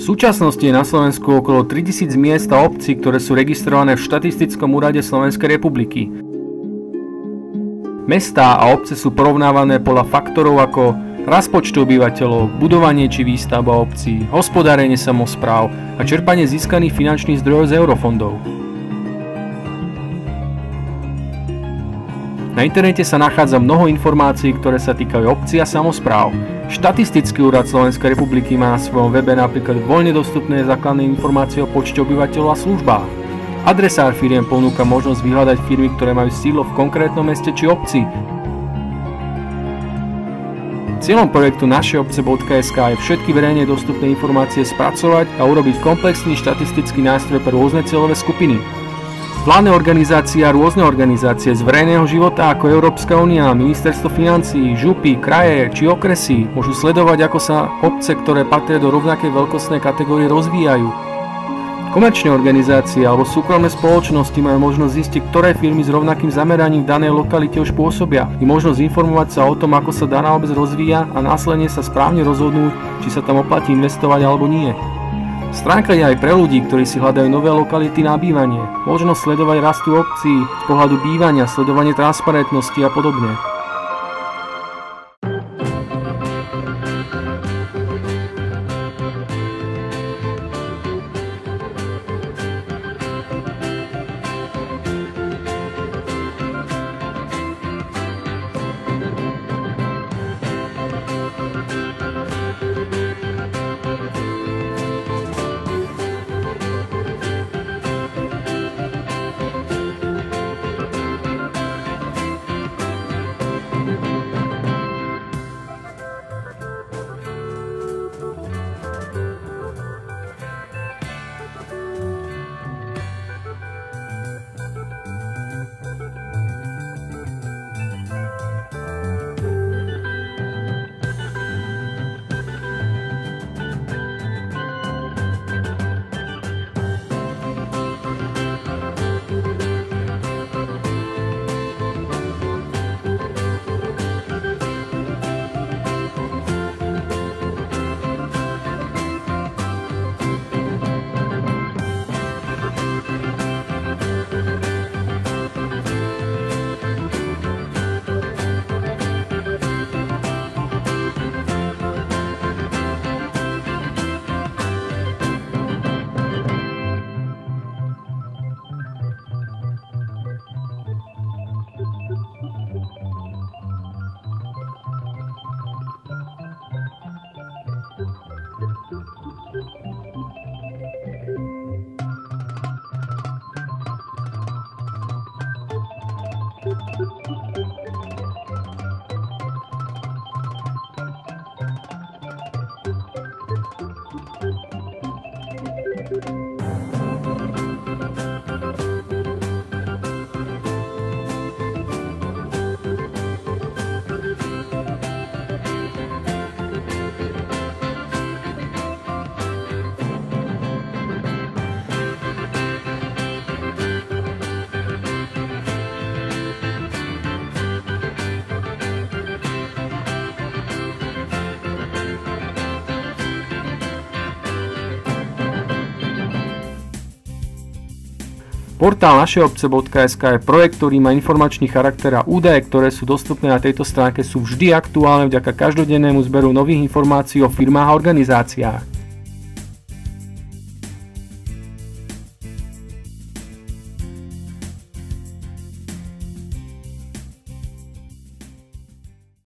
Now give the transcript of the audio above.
súčasnosti je na Slovensku okolo 3000 miest a obcí, ktoré sú registrované v Štatistickom úrade Slovenskej republiky. Mestá a obce sú porovnávané podľa faktorov ako rast počtu obyvateľov, budovanie či výstavba obcí, hospodárenie samospráv a čerpanie získaných finančných zdrojov z eurofondov. Na internete sa nachádza mnoho informácií, ktoré sa týkajú obcí a samospráv. Štatistický úrad Slovenskej republiky má na svojom webe napríklad voľne dostupné základné informácie o počte obyvateľov a službách. Adresár firiem ponúka možnosť vyhľadať firmy, ktoré majú sídlo v konkrétnom meste či obci. Cieľom projektu našeobce.sk je všetky verejne dostupné informácie spracovať a urobiť komplexný štatistický nástroj pre rôzne cieľové skupiny. Vládne organizácie a rôzne organizácie z verejného života ako Európska únia, Ministerstvo financií, župy, kraje či okresy môžu sledovať, ako sa obce, ktoré patria do rovnakej veľkostnej kategórie, rozvíjajú. Komerčné organizácie alebo súkromné spoločnosti majú možnosť zistiť, ktoré firmy s rovnakým zameraním v danej lokalite už pôsobia, i možnosť informovať sa o tom, ako sa daná obec rozvíja a následne sa správne rozhodnúť, či sa tam oplatí investovať alebo nie. Stránka je aj pre ľudí, ktorí si hľadajú nové lokality na bývanie, možnosť sledovať rastu obcí, z pohľadu bývania, sledovanie transparentnosti a podobne. Portál našeobce.sk je projekt, ktorý má informačný charakter a údaje, ktoré sú dostupné na tejto stránke, sú vždy aktuálne vďaka každodennému zberu nových informácií o firmách a organizáciách.